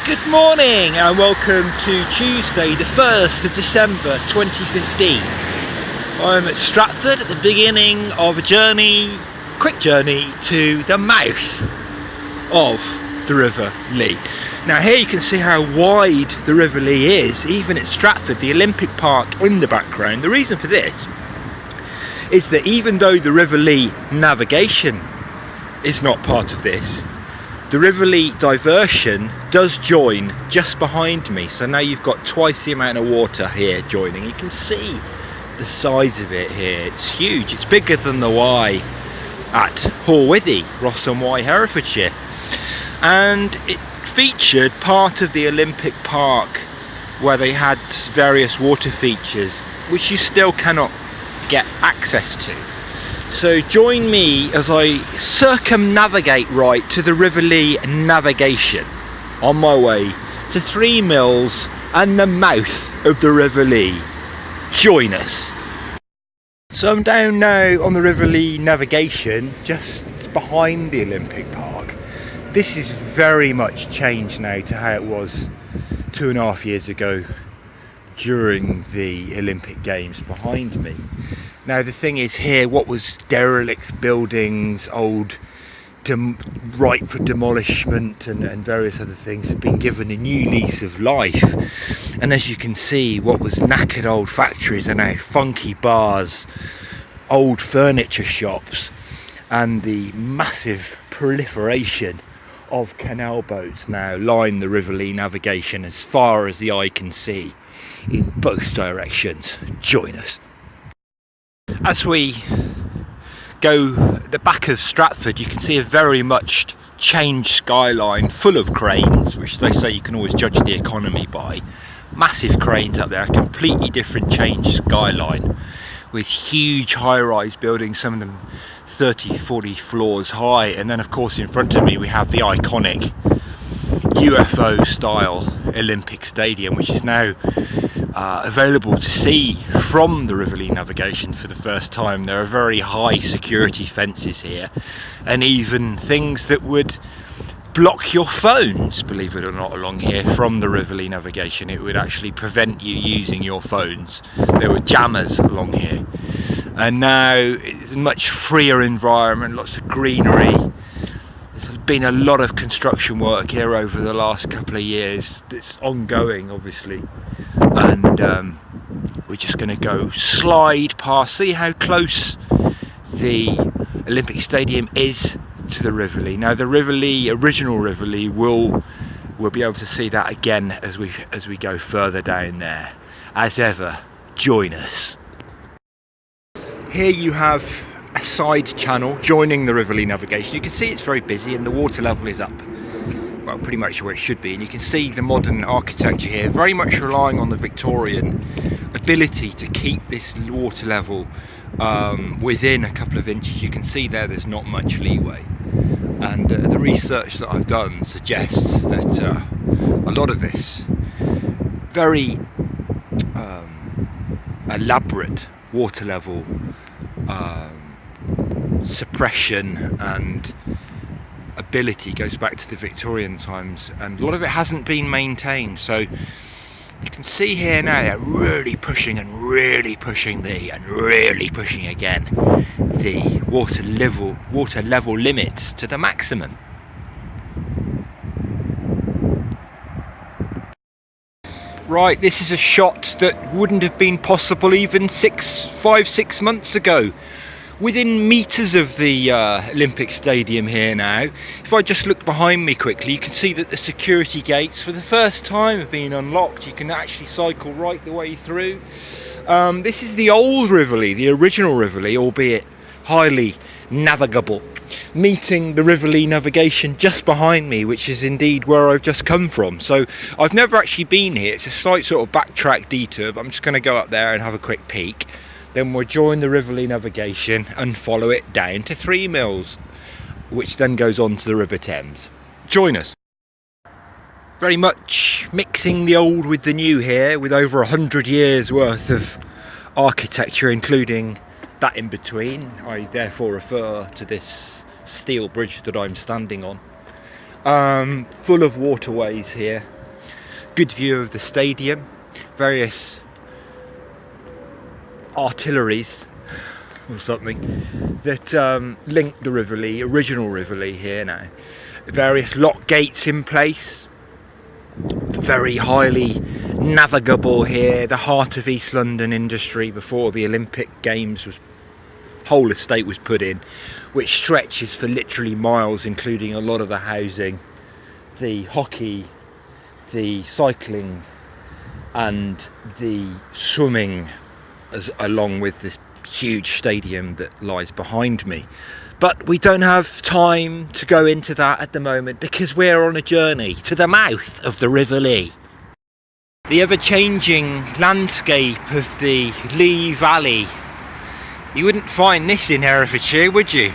Good morning and welcome to Tuesday the 1st of December 2015. I'm at Stratford at the beginning of a quick journey to the mouth of the River Lee. Now here you can see how wide the River Lee is, even at Stratford, the Olympic Park in the background. The reason for this is that even though the River Lee navigation is not part of this, the River Lee diversion does join just behind me, so now you've got twice the amount of water here joining. You can see the size of it here, it's huge. It's bigger than the Wye at Horwithy, Ross on Wye, Herefordshire, and it featured part of the Olympic Park where they had various water features which you still cannot get access to. So join me as I circumnavigate right to the River Lee navigation on my way to Three Mills and the mouth of the River Lee. Join us. So I'm down now on the River Lee navigation just behind the Olympic Park. This is very much changed now to how it was 2.5 years ago during the Olympic Games behind me. Now the thing is here, what was derelict buildings, old ripe for demolishment and various other things have been given a new lease of life, and as you can see, what was knackered old factories are now funky bars, old furniture shops, and the massive proliferation of canal boats now line the River Lee navigation as far as the eye can see in both directions. Join us. As we go at the back of Stratford, you can see a very much changed skyline full of cranes, which they say you can always judge the economy by. Massive cranes up there, a completely different changed skyline with huge high-rise buildings, some of them 30-40 floors high, and then of course in front of me we have the iconic UFO style Olympic Stadium, which is now available to see from the River Lee navigation for the first time. There are very high security fences here, and even things that would block your phones, believe it or not, along here from the River Lee navigation. It would actually prevent you using your phones. There were jammers along here, and now it's a much freer environment, lots of greenery. There's been a lot of construction work here over the last couple of years. It's ongoing, obviously, and we're just going to go slide past, see how close the Olympic Stadium is to the River Lee. Now the River Lee, original River Lee, we'll be able to see that again as we go further down there. As ever, join us. Here you have a side channel joining the River Lee navigation. You can see it's very busy and the water level is up, well, pretty much where it should be, and you can see the modern architecture here very much relying on the Victorian ability to keep this water level within a couple of inches. You can see there's not much leeway, and the research that I've done suggests that a lot of this very elaborate water level suppression and ability goes back to the Victorian times, and a lot of it hasn't been maintained. So you can see here now they're really pushing and really pushing again the water level limits to the maximum. Right, this is a shot that wouldn't have been possible even 5-6 months ago. Within metres of the Olympic Stadium here now, if I just look behind me quickly, you can see that the security gates for the first time have been unlocked. You can actually cycle right the way through. This is the old River Lee, the original River Lee, albeit highly navigable, meeting the River Lee navigation just behind me, which is indeed where I've just come from. So I've never actually been here. It's a slight sort of backtrack detour, but I'm just going to go up there and have a quick peek. Then we'll join the River Lee navigation and follow it down to Three Mills, which then goes on to the River Thames. Join us. Very much mixing the old with the new here, with over 100 years worth of architecture, including that in between. I therefore refer to this steel bridge that I'm standing on. full of waterways here. Good view of the stadium, various artilleries or something that link the River Lee, original River Lee here now. Various lock gates in place, very highly navigable here, the heart of East London industry before the Olympic Games whole estate was put in, which stretches for literally miles, including a lot of the housing, the hockey, the cycling and the swimming, along with this huge stadium that lies behind me. But we don't have time to go into that at the moment because we're on a journey to the mouth of the River Lee. The ever-changing landscape of the Lee Valley. You wouldn't find this in Herefordshire, would you?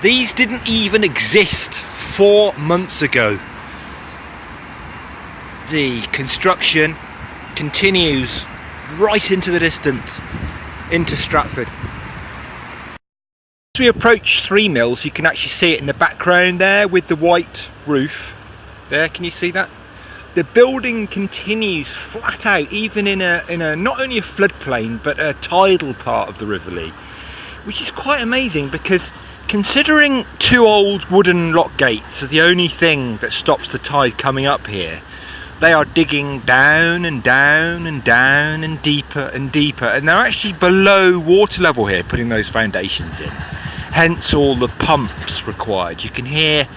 These didn't even exist 4 months ago. The construction continues right into the distance, into Stratford. As we approach Three Mills, you can actually see it in the background there with the white roof. There, can you see that? The building continues flat out, even in a not only a floodplain but a tidal part of the River Lee, which is quite amazing because considering two old wooden lock gates are the only thing that stops the tide coming up here, they are digging down and down and down and deeper, and they're actually below water level here, putting those foundations in. Hence all the pumps required. You can hear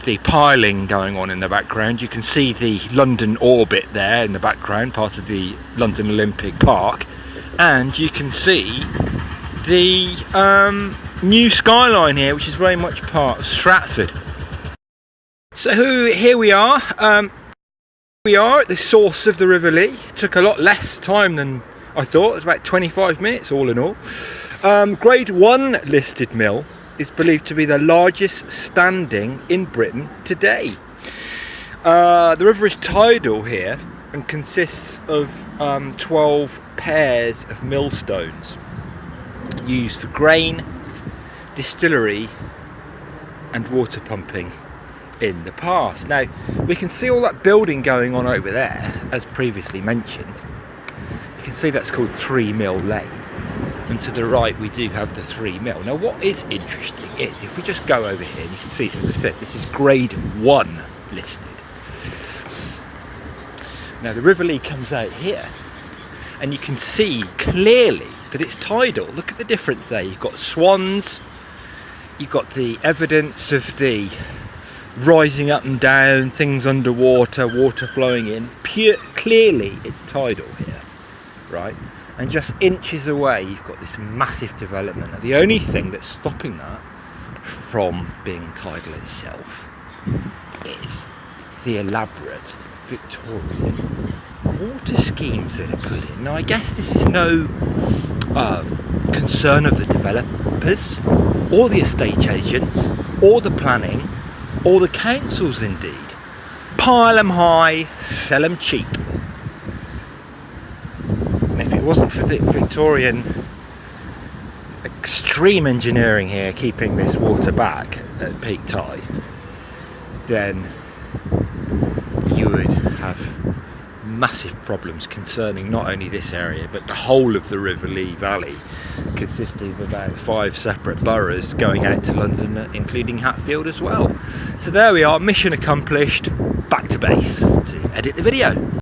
the piling going on in the background. You can see the London Orbit there in the background, part of the London Olympic Park, and you can see the new skyline here, which is very much part of Stratford. So here we are. We are at the source of the River Lee. It took a lot less time than I thought. It was about 25 minutes all in all. Grade 1 listed mill is believed to be the largest standing in Britain today. The river is tidal here and consists of 12 pairs of millstones used for grain, distillery and water pumping in the past. Now we can see all that building going on over there, as previously mentioned. You can see that's called 3 Mill Lane, and to the right we do have the 3 Mill. Now what is interesting is if we just go over here, and you can see, as I said, this is grade 1 listed. Now the River Lee comes out here and you can see clearly that it's tidal. Look at the difference there. You've got swans, you've got the evidence of the rising up and down, things underwater, water flowing in. Clearly it's tidal here, right? And just inches away you've got this massive development. Now, the only thing that's stopping that from being tidal itself is the elaborate Victorian water schemes that are put in. Now I guess this is no concern of the developers or the estate agents or the planning or the councils indeed. Pile them high, sell them cheap. And if it wasn't for the Victorian extreme engineering here keeping this water back at peak tide, then you would have massive problems concerning not only this area but the whole of the River Lee Valley, consisting of about 5 separate boroughs going out to London, including Hatfield as well. So there we are, mission accomplished. Back to base to edit the video.